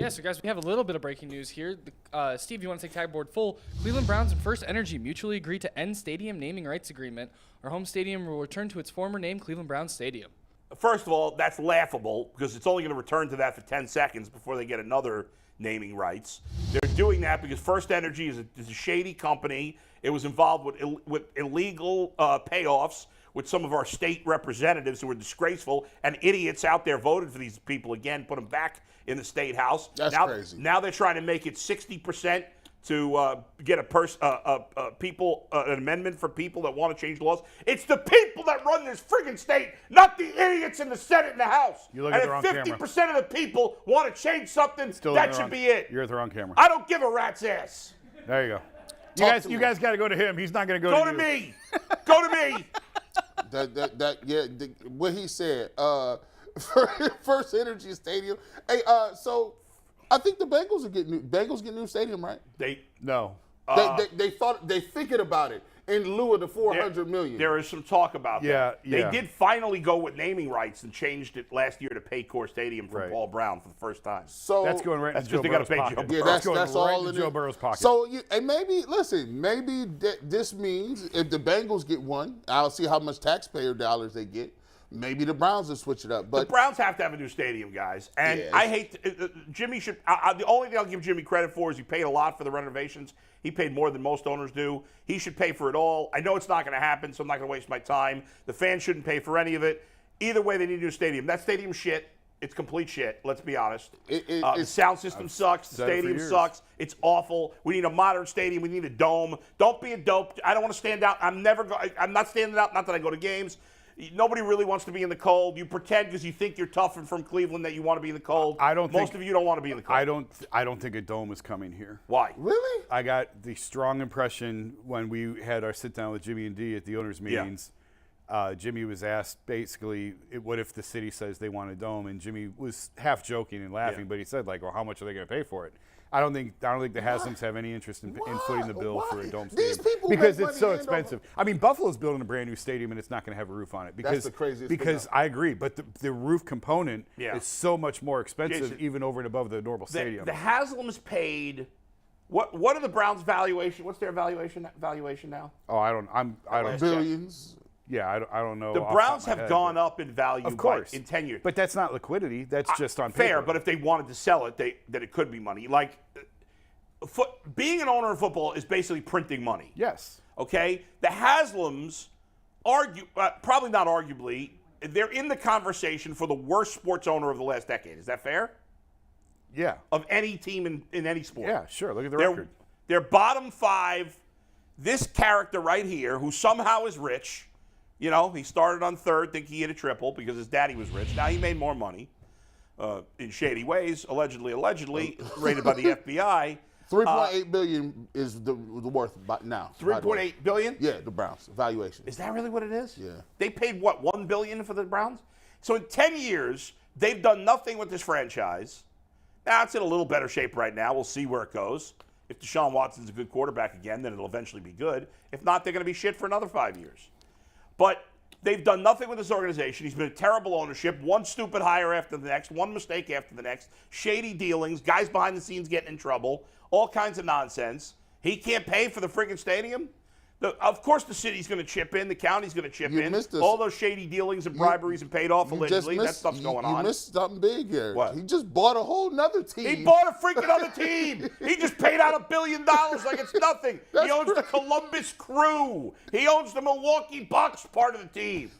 Yeah, so guys, we have a little bit of breaking news here. Steve, you want to take tag board full? Cleveland Browns and FirstEnergy mutually agreed to end stadium naming rights agreement. Our home stadium will return to its former name, Cleveland Browns Stadium. First of all, that's laughable because it's only going to return to that for 10 seconds before they get another naming rights. They're doing that because FirstEnergy is a shady company. It was involved with illegal payoffs with some of our state representatives who were disgraceful, and idiots out there voted for these people again, put them back in the state house. That's crazy. Now they're trying to make it 60% to get an amendment for people that want to change laws. It's the people that run this friggin' state, not the idiots in the Senate and the House. You look at the wrong camera. And if 50% of the people want to change something, that should be it. You're at the wrong camera. I don't give a rat's ass. There you go. You guys got to go to him. He's not going to Go to to you. me. Go to me. What he said. FirstEnergy Stadium. Hey, so I think the Bengals get new stadium, right? No. They thinking about it in lieu of the $400 million. There is some talk about that. Yeah. They did finally go with naming rights and changed it last year to Paycor Stadium for Paul Brown for the first time. So that's going right that's into Joe Burrow's pocket. Joe Yeah, that's going all right in Joe Burrow's pocket. So, and maybe this means if the Bengals get one, I'll see how much taxpayer dollars they get. Maybe the Browns will switch it up. But the Browns have to have a new stadium, guys. And I hate Jimmy should. The only thing I'll give Jimmy credit for is he paid a lot for the renovations. He paid more than most owners do. He should pay for it all. I know it's not going to happen, so I'm not going to waste my time. The fans shouldn't pay for any of it. Either way, they need a new stadium. That stadium's shit. It's complete shit. Let's be honest. The sound system sucks. The stadium sucks. It's awful. We need a modern stadium. We need a dome. Don't be a dope. I don't want to stand out. I'm not standing out. Not that I go to games. Nobody really wants to be in the cold. You pretend because you think you're tough and from Cleveland that you want to be in the cold. Most of you don't want to be in the cold. I don't think a dome is coming here. Why? Really? I got the strong impression when we had our sit down with Jimmy and Dee at the owners' meetings. Jimmy was asked basically, what if the city says they want a dome? And Jimmy was half joking and laughing, but he said, like, well, how much are they going to pay for it? I don't think the Haslams have any interest in footing the bill for a dome stadium. These people because make it's so money expensive. I mean, Buffalo's building a brand new stadium and it's not going to have a roof on it. Because, That's the craziest because thing. I agree, but the roof component is so much more expensive, Jason, even over and above the normal stadium. The Haslams paid. What are the Browns' valuation? What's their valuation now? Oh, I don't. Billions. Yeah, I don't know. The Browns have gone up in value in 10 years. But that's not liquidity. That's just on paper. Fair, but if they wanted to sell it, that it could be money. Like, being an owner of football is basically printing money. Yes. Okay? The Haslams probably not arguably, they're in the conversation for the worst sports owner of the last decade. Is that fair? Yeah. Of any team in any sport. Yeah, sure. Look at the record. They're bottom five. This character right here, who somehow is rich, he started on third, think he hit a triple because his daddy was rich. Now he made more money in shady ways, allegedly, rated by the FBI. $3.8 billion is the worth now. $3.8 billion? Yeah, the Browns valuation. Is that really what it is? Yeah. They paid what, $1 billion for the Browns? So in 10 years, they've done nothing with this franchise. Now it's in a little better shape right now. We'll see where it goes. If Deshaun Watson's a good quarterback again, then it'll eventually be good. If not, they're going to be shit for another 5 years. But they've done nothing with this organization. He's been a terrible ownership. One stupid hire after the next, one mistake after the next, shady dealings, guys behind the scenes getting in trouble, all kinds of nonsense. He can't pay for the friggin' stadium. Of course the city's going to chip in. The county's going to chip in. All those shady dealings and briberies and paid off allegedly. That stuff's going on. You missed something big here. What? He just bought a whole nother team. He bought a freaking other team. He just paid out $1 billion like it's nothing. He owns the Columbus Crew. He owns the Milwaukee Bucks part of the team.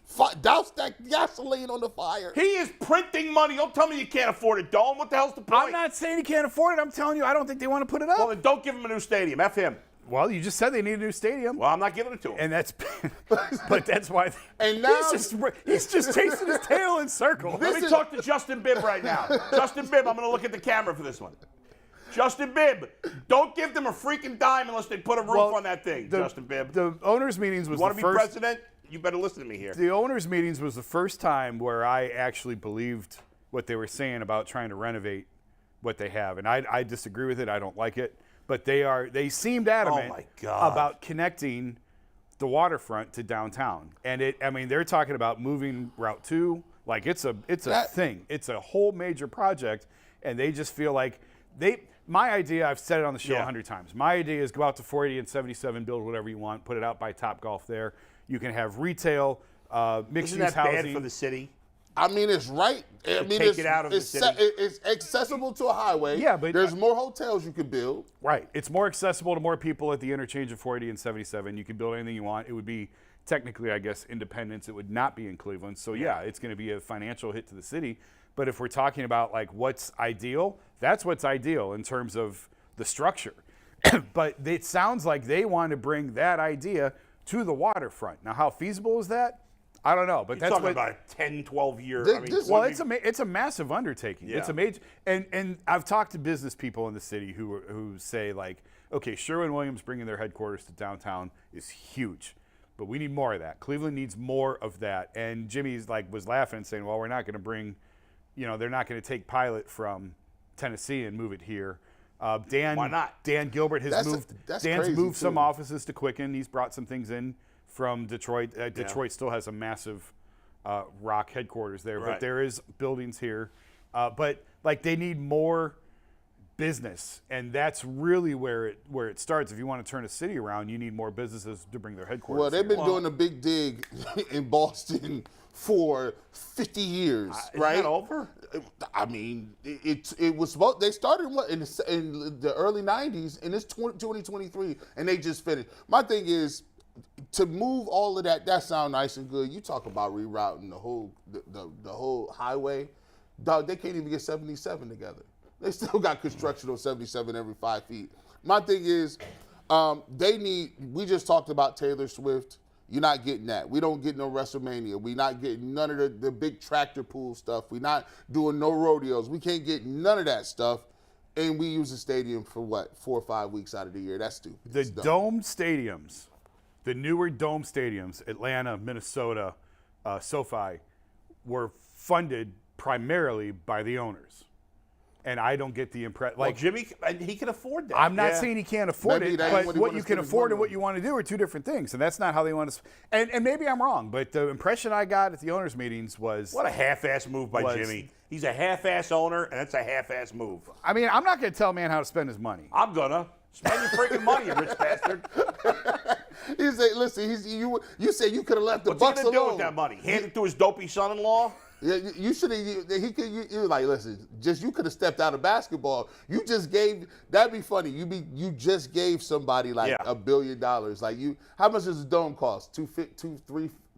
Douse that gasoline on the fire. He is printing money. Don't tell me you can't afford a dome. What the hell's the point? I'm not saying he can't afford it. I'm telling you, I don't think they want to put it up. Well, then don't give him a new stadium. F him. Well, you just said they need a new stadium. Well, I'm not giving it to him. And but that's why. And now he's just chasing his tail in circles. Let me talk to Justin Bibb right now. Justin Bibb, I'm going to look at the camera for this one. Justin Bibb, don't give them a freaking dime unless they put a roof on that thing, Justin Bibb. The owners' meetings was the first. You want to be president? You better listen to me here. The owners' meetings was the first time where I actually believed what they were saying about trying to renovate what they have. And I disagree with it. I don't like it. But they seemed adamant about connecting the waterfront to downtown. And they're talking about moving Route 2. Like it's a thing. It's a whole major project. and they just feel like my idea, I've said it on the show 100 times. My idea is go out to 480 and 77, build whatever you want, put it out by Topgolf there. You can have retail, mixed-use Isn't that housing. bad for the city? I mean, it's right. I mean, take it out of the city. It's accessible to a highway. Yeah, but there's more hotels you could build. Right. It's more accessible to more people at the interchange of 480 and 77. You can build anything you want. It would be technically, I guess, Independence. It would not be in Cleveland. So, yeah, it's going to be a financial hit to the city. But if we're talking about, like, what's ideal, that's what's ideal in terms of the structure. But it sounds like they want to bring that idea to the waterfront. Now, how feasible is that? I don't know, but You're that's talking what. about a 10, 12-year. Well, it's a massive undertaking. Yeah. It's a major, and I've talked to business people in the city who say, like, okay, Sherwin-Williams bringing their headquarters to downtown is huge, but we need more of that. Cleveland needs more of that. And Jimmy's was laughing and saying, well, we're not going to bring, they're not going to take Pilot from Tennessee and move it here. Why not? Dan Gilbert has Dan's moved some too. offices to Quicken. He's brought some things in from Detroit. Detroit still has a massive rock headquarters there, but there is buildings here. But they need more business, and that's really where it starts. If you want to turn a city around, you need more businesses to bring their headquarters. Well, they've here. been doing a big dig in Boston for 50 years, right? Isn't that over? I mean, it was supposed. They started in the early 90s, and it's 2023, and they just finished. My thing is, to move all of that sounds nice and good. You talk about rerouting the whole highway. Dog, they can't even get 77 together. They still got construction on 77 every 5 feet. My thing is, we just talked about Taylor Swift. You're not getting that. We don't get no WrestleMania. We're not getting none of the big tractor pool stuff. We're not doing no rodeos. We can't get none of that stuff. And we use the stadium for 4 or 5 weeks out of the year. That's stupid. The domed stadiums, the newer dome stadiums, Atlanta, Minnesota, SoFi, were funded primarily by the owners. And I don't get the impression. Well, Jimmy, he can afford that. I'm not saying he can't afford Maybe it, that ain't but what he what wanna you can spend his afford money and what on. you want to do are two different things. And that's not how they want to. And maybe I'm wrong, but the impression I got at the owners' meetings was. What a half-ass move by Jimmy. He's a half-ass owner, and that's a half-ass move. I mean, I'm not going to tell a man how to spend his money. I'm gonna. Spend your freaking money, you rich bastard. He said, "Listen, you said you could have left the What's he Bucks gonna do alone. with that money? Hand it to his dopey son-in-law? Yeah, you should have. You were like, listen, you could have stepped out of basketball. You just gave. That'd be funny. You just gave somebody $1 billion. Like how much does the dome cost?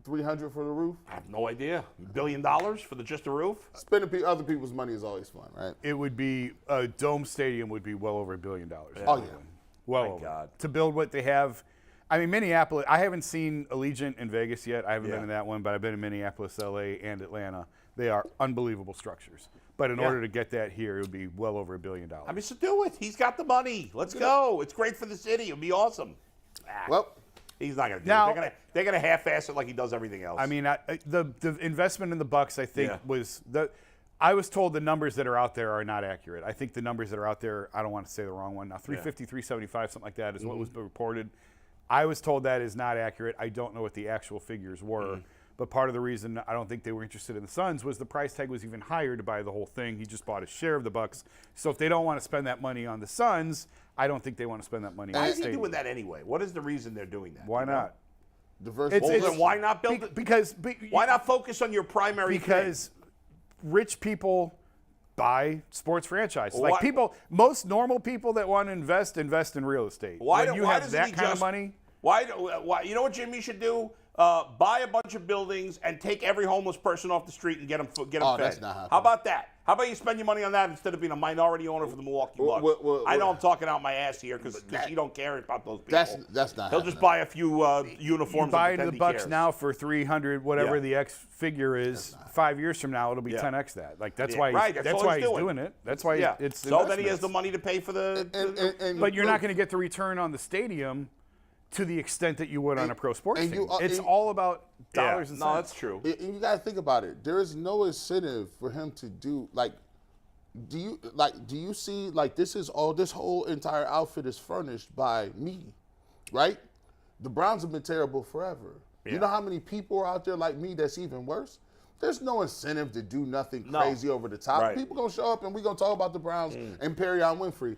300 for the roof? I have no idea. $1 billion for just the roof? Spending other people's money is always fun, right? It would be a dome stadium would be well over $1 billion. Oh, yeah. Well My over. God. To build what they have. I mean, Minneapolis, I haven't seen Allegiant in Vegas yet. I haven't been in that one, but I've been in Minneapolis, LA, and Atlanta. They are unbelievable structures. But in order to get that here, it would be well over $1 billion. I mean, so do it. He's got the money. Let's go. It's great for the city. It'll be awesome. Well, He's not going to do Now- it. They're going to half-ass it like he does everything else. I mean, the investment in the Bucks, I think, I was told the numbers that are out there are not accurate. I think the numbers that are out there, I don't want to say the wrong one now, 350, 375, something like that is what was reported. I was told that is not accurate. I don't know what the actual figures were. But part of the reason I don't think they were interested in the Suns was the price tag was even higher to buy the whole thing. He just bought a share of the Bucks. So if they don't want to spend that money on the Suns, I don't think they want to spend that money on why the is he stadium. doing that anyway? What is the reason they're doing that? Why not? diversity. Well, then why not build it? Because Why not focus on your primary because rich people buy sports franchises. Well, Like most normal people that want to invest in real estate. Why when you why have doesn't that he kind just, of money, Why? You know what Jimmy should do? Buy a bunch of buildings and take every homeless person off the street and get them fed. that's not happening. How about that? How about you spend your money on that instead of being a minority owner for the Milwaukee Bucks? I know I'm talking out my ass here because you don't care about those people. That's not. He'll just buy a few uniforms. you buy and into the pretend he Bucks cares. now for 300, whatever Yeah. the X figure is. 5 years from now, it'll be 10x that. Like that's why. Right, That's that's all why he's he's doing. doing it. That's why. Yeah. It's so then he has investments. the money to pay for the. And But you're not going to get the return on the stadium to the extent that you would on a pro sports and team. you- It's and- all about dollars and cents. No, that's true. And you got to think about it. There is no incentive for him to do Do you see this whole entire outfit is furnished by me, right? The Browns have been terrible forever. Yeah. You know how many people are out there like me that's even worse? there's no incentive to do nothing crazy over the top. Right. People gonna show up and we gonna talk about the Browns and Perry on Winfrey.